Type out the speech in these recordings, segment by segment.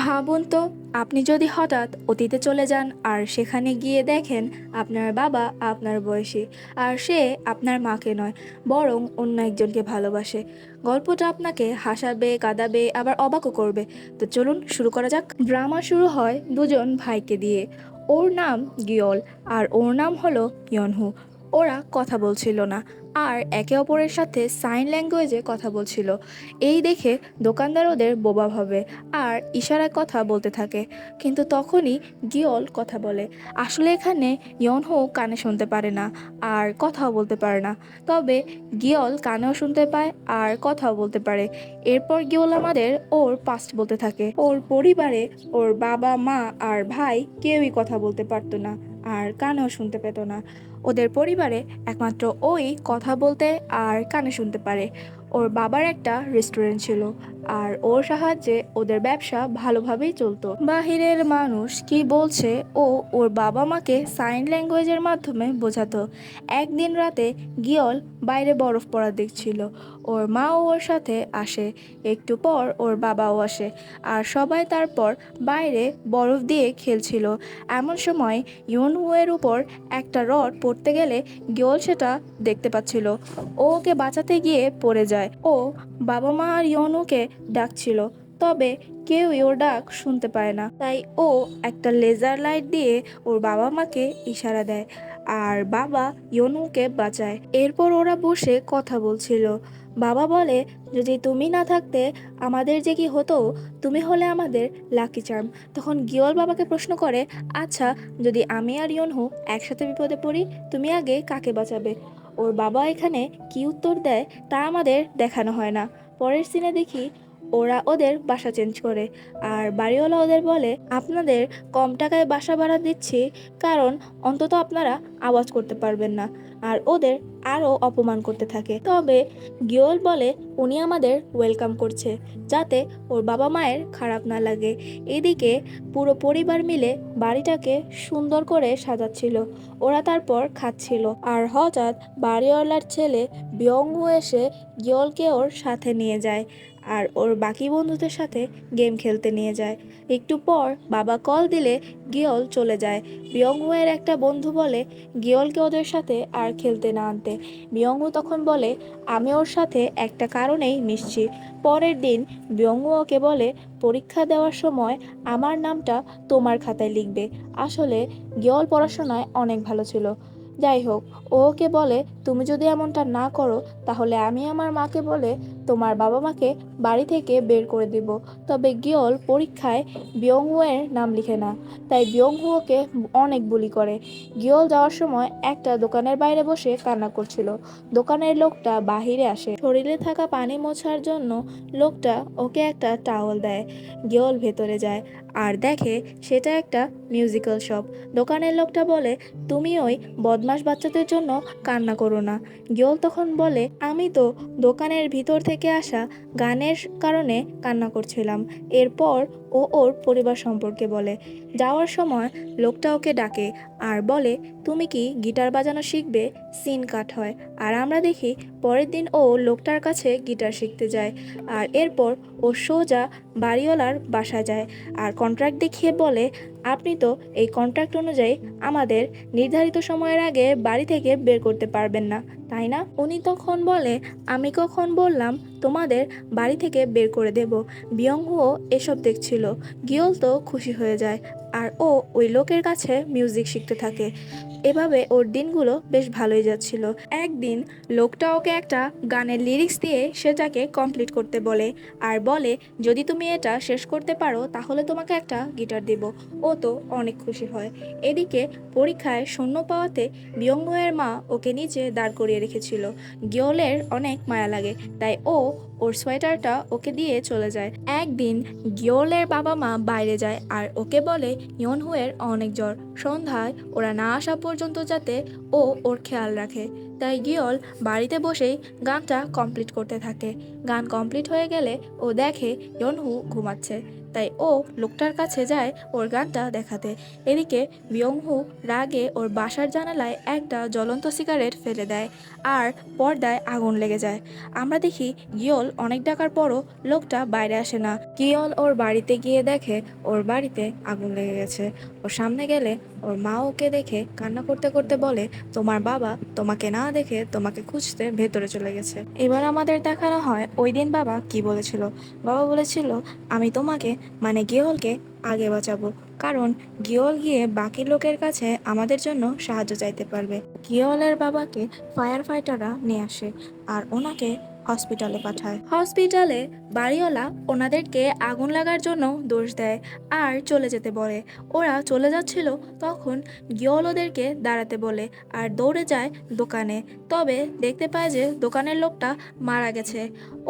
ভাবুন তো, আপনি যদি হঠাৎ অতীতে চলে যান আর সেখানে গিয়ে দেখেন আপনার বাবা আপনার বয়সী, আর সে আপনার মাকে নয়, বরং অন্য একজনকে ভালোবাসে। গল্পটা আপনাকে হাসাবে, কাঁদাবে, আবার অবাকও করবে। তো চলুন শুরু করা যাক। ড্রামা শুরু হয় দুজন ভাইকে দিয়ে। ওর নাম গিয়ল, আর ওর নাম হলো ইয়নহু। ওরা কথা বলছিল না, আর একে অপরের সাথে সাইন ল্যাঙ্গুয়েজে কথা বলছিল। এই দেখে দোকানদার ওদের বোবা ভাবে আর ইশারায় কথা বলতে থাকে। কিন্তু তখনই গিয়ল কথা বলে। আসলে এখানে ইয়নহো কানে শুনতে পারে না আর কথাও বলতে পারে না, তবে গিয়ল কানেও শুনতে পায় আর কথাও বলতে পারে। এরপর গিয়ল আমাদের ওর পাস্ট বলতে থাকে। ওর পরিবারে ওর বাবা, মা আর ভাই কেউই কথা বলতে পারতো না আর কানেও শুনতে পেত না। ওদের পরিবারে একমাত্র ওই কথা বলতে আর কানে শুনতে পারে। ওর বাবার একটা রেস্টুরেন্ট ছিল, আর ওর সাহায্যে ওদের ব্যবসা ভালোভাবেই চলতো। বাহিরের মানুষ কি বলছে ও ওর বাবা মাকে সাইন ল্যাঙ্গুয়েজের মাধ্যমে বোঝাতো। একদিন রাতে গিয়ল বাইরে বরফ পড়া দেখছিল। ওর মাও ওর সাথে আসে। একটু পর ওর বাবাও আসে, আর সবাই তারপর বাইরে বরফ দিয়ে খেলছিল। এমন সময় ইউনহুয়ের উপর একটা রড পড়তে গেলে গিয়ল সেটা দেখতে পাচ্ছিল। ও ওকে বাঁচাতে গিয়ে পড়ে যায়। ও বাবা মা আর ইয়নুকে ডাকছিল, তবে কেউই ওর ডাক শুনতে পায় না। তাই ও একটা লেজার লাইট দিয়ে ওর বাবা মাকে ইশারা দেয়, আর বাবা ইয়নুকে বাঁচায়। এরপর ওরা বসে কথা বলছিল। বাবা বলে, যদি তুমি না থাকতে আমাদের যে কি হতো, তুমি হলে আমাদের লাকি চার্ম। তখন গিয়ল বাবাকে প্রশ্ন করে, আচ্ছা, যদি আমি আর ইয়নহু একসাথে বিপদে পড়ি, তুমি আগে কাকে বাঁচাবে? ওর বাবা এখানে কি উত্তর দেয় তা আমাদের দেখানো হয় না। পরের সিনে দেখি ওরা ওদের বাসা চেঞ্জ করে, আর বাড়িওয়ালা ওদের বলে, আপনাদের কম টাকায় বাসা ভাড়া দিচ্ছি, কারণ অন্তত আপনারা আওয়াজ করতে পারবেন না। আর ওদের আরও অপমান করতে থাকে। তবে গিওল বলে উনি আমাদের ওয়েলকাম করছে, যাতে ওর বাবা মায়ের খারাপ না লাগে। এদিকে পুরো পরিবার মিলে বাড়িটাকে সুন্দর করে সাজাচ্ছিল। ওরা তারপর খাচ্ছিল, আর হঠাৎ বাড়িওয়ালার ছেলে বিয়ংহু এসে গিয়লকে ওর সাথে নিয়ে যায়, আর ওর বাকি বন্ধুদের সাথে গেম খেলতে নিয়ে যায়। একটু পর বাবা কল দিলে গিয়ল চলে যায়। বিয়ংহুয়ের একটা বন্ধু বলে গিয়লকে ওদের সাথে আর খেলতে না আনতে। বিয়ংহু তখন বলে, আমি ওর সাথে একটা কারণেই মিশছি। পরের দিন বিয়ংহু ওকে বলে, পরীক্ষা দেওয়ার সময় আমার নামটা তোমার খাতায় লিখবে। আসলে গিয়ল পড়াশোনায় অনেক ভালো ছিল। যাই হোক, ও ওকে বলে, তুমি যদি এমনটা না করো, তাহলে আমি আমার মাকে বলে তোমার বাবা মাকে বাড়ি থেকে বের করে দিব। তবে গিয়ল পরীক্ষায় বিয়ংহুয়ের নাম লিখে না, তাই বিয়ংহু ওকে অনেক বুলি করে। গিয়ল যাওয়ার সময় একটা দোকানের বাইরে বসে কান্না করছিল। দোকানের লোকটা বাহিরে আসে। শরীরে থাকা পানি মোছার জন্য লোকটা ওকে একটা টাওয়াল দেয়। গিয়ল ভেতরে যায় আর দেখে সেটা একটা মিউজিক্যাল শপ। দোকানের লোকটা বলে, তুমি ওই বদমাশ বাচ্চাদের জন্য কান্না করো না। গিয়ল তখন বলে, আমি তো দোকানের ভিতর থেকে আসা গানের কারণে কান্না করছিলাম। এরপর ও ওর পরিবার সম্পর্কে বলে। যাওয়ার সময় লোকটা ওকে ডাকে আর বলে, তুমি কি গিটার বাজানো শিখবে? সিন কাট হয়, আর আমরা দেখি পরের দিন ও লোকটার কাছে গিটার শিখতে যায়। আর এরপর ও সোজা বাড়িওয়ালার বাসায় যায় আর কন্ট্রাক্ট দেখিয়ে বলে, আপনি তো এই কন্ট্রাক্ট অনুযায়ী আমাদের নির্ধারিত সময়ের আগে বাড়ি থেকে বের করতে পারবেন না, তাই না? উনি তখন বলে, আমি কখন বললাম তোমাদের বাড়ি থেকে বের করে দেব? বিয়ংহুও এসব দেখছিল। গিয়ল তো খুশি হয়ে যায়, আর ও ওই লোকের কাছে মিউজিক শিখতে থাকে। এভাবে ওর দিনগুলো বেশ ভালোই যাচ্ছিল। একদিন লোকটা ওকে একটা গানের লিরিক্স দিয়ে সেটাকে কমপ্লিট করতে বলে, আর বলে, যদি তুমি এটা শেষ করতে পারো তাহলে তোমাকে একটা গিটার দেব। ও তো অনেক খুশি হয়। এদিকে পরীক্ষায় শূন্য পাওয়াতে বিয়ংয়ের মা ওকে নিচে দাঁড় করিয়ে রেখেছিল। গিয়লের অনেক মায়া লাগে, তাই ও ওর সোয়েটারটা ওকে দিয়ে চলে যায়। একদিন গিওলের বাবা মা বাইরে যায় আর ওকে বলে ইয়নহুয়ের অনেক জ্বর, সন্ধ্যায় ওরা না আসা পর্যন্ত যাতে ও ওর খেয়াল রাখে। তাই গিয়ল বাড়িতে বসেই গানটা কমপ্লিট করতে থাকে। গান কমপ্লিট হয়ে গেলে ও দেখে ইয়নহু ঘুমাচ্ছে। তাই ও লোকটার কাছে যায় ওর গানটা দেখাতে। এদিকে বিয়ংহু রাগে ওর বাসার জানালায় একটা জ্বলন্ত সিগারেট ফেলে দেয় আর পর্দায় আগুন লেগে যায়। আমরা দেখি গিয়ল অনেক ডাকার পরও লোকটা বাইরে আসে না। গিয়ল ওর বাড়িতে গিয়ে দেখে ওর বাড়িতে আগুন লেগে গেছে। ওর সামনে গেলে ওর মা ওকে দেখে কান্না করতে করতে বলে, তোমার বাবা তোমাকে না দেখে তোমাকে খুঁজতে ভেতরে চলে গেছে। এবার আমাদের দেখানো হয় ওই দিন বাবা কি বলেছিল। বাবা বলেছিল, আমি তোমাকে মানে গিয়লকে আগে বাঁচাবো, কারণ গিয়ল গিয়ে বাকি লোকের কাছে আমাদের জন্য সাহায্য চাইতে পারবে। গিয়লের বাবাকে ফায়ার ফাইটাররা নিয়ে আসে আর ওনাকে হসপিটালে পাঠায়। হসপিটালে বাড়িওয়ালা ওনাদেরকে আগুন লাগার জন্য দোষ দেয় আর চলে যেতে বলে। ওরা চলে যাচ্ছিল তখন গিয়ল ওদেরকে দাঁড়াতে বলে আর দৌড়ে যায় দোকানে। তবে দেখতে পায় যে দোকানের লোকটা মারা গেছে।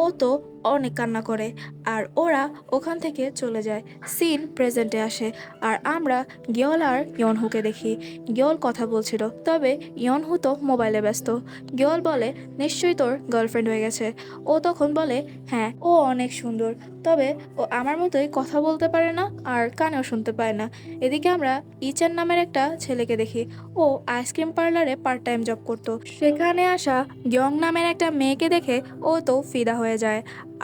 ও তো অনেক কান্না করে আর ওরা ওখান থেকে চলে যায়। সিন প্রেজেন্টে আসে আর আমরা গিয়ল আর ইয়নহুকে দেখি। গিয়ল কথা বলছিল, তবে ইয়নহু তো মোবাইলে ব্যস্ত। গিয়ল বলে, নিশ্চয়ই তোর গার্লফ্রেন্ড হয়ে গেছে। ও তখন বলে, হ্যাঁ, ও অনেক সুন্দর, তবে ও আমার মতোই কথা বলতে পারে না আর কানেও শুনতে পায় না। এদিকে আমরা ইচান নামের একটা ছেলেকে দেখি। ও আইসক্রিম পার্লারে পার্ট টাইম জব করতো। সেখানে আসা ইয়ং নামের একটা মেয়েকে দেখে ও তো ফিদা হয়ে যায়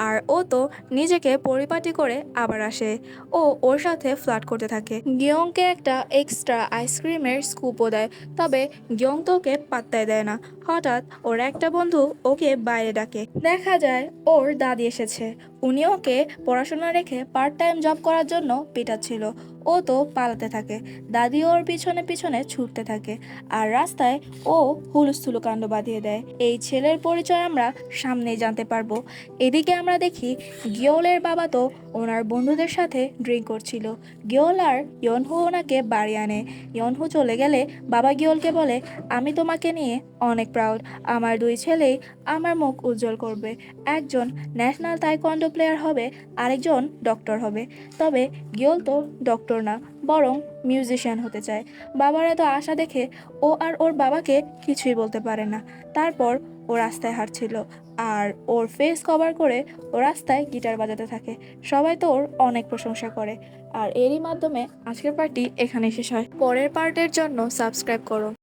আর ও তো নিজেকে পরিপাটি করে আবার আসে। ও ওর সাথে ফ্লার্ট করতে থাকে। গিয়ংকে একটা এক্সট্রা আইসক্রিমের স্কুপও দেয়, তবে গিয়ং তো ওকে পাত্তাই দেয় না। হঠাৎ ওর একটা বন্ধু ওকে বাইরে ডাকে। দেখা যায় ওর দাদি এসেছে। উনি ওকে পড়াশোনা রেখে পার্ট টাইম জব করার জন্য পেটাচ্ছিল। ও তো পালাতে থাকে। দাদি ওর পিছনে পিছনে ছুটতে থাকে আর রাস্তায় ও হুলস্থুলু কাণ্ড বাঁধিয়ে দেয়। এই ছেলের পরিচয় আমরা সামনেই জানতে পারবো। এদিকে আমরা দেখি গিয়লের বাবা তো ওনার বন্ধুদের সাথে ড্রিঙ্ক করছিল। গিয়ল আর ইয়নহু ওনাকে বাড়ি আনে। ইয়নহু চলে গেলে বাবা গিয়লকে বলে, আমি তোমাকে নিয়ে অনেক প্রাউড। আমার দুই ছেলেই আমার মুখ উজ্জ্বল করবে। একজন ন্যাশনাল তাইকোয়ান্ডো প্লেয়ার হবে, আরেকজন ডক্টর হবে। তবে গিয়ল তো ডক্টর না, বরং মিউজিশিয়ান হতে চায়। বাবার এত আশা দেখে ও আর ওর বাবাকে কিছুই বলতে পারে না। তারপর ও রাস্তায় হাঁটছিল আর ওর ফেস কভার করে ও রাস্তায় গিটার বাজাতে থাকে। সবাই তো ওর অনেক প্রশংসা করে। আর এরই মাধ্যমে আজকের পার্টি এখানে শেষ হয়। পরের পার্টের জন্য সাবস্ক্রাইব করো।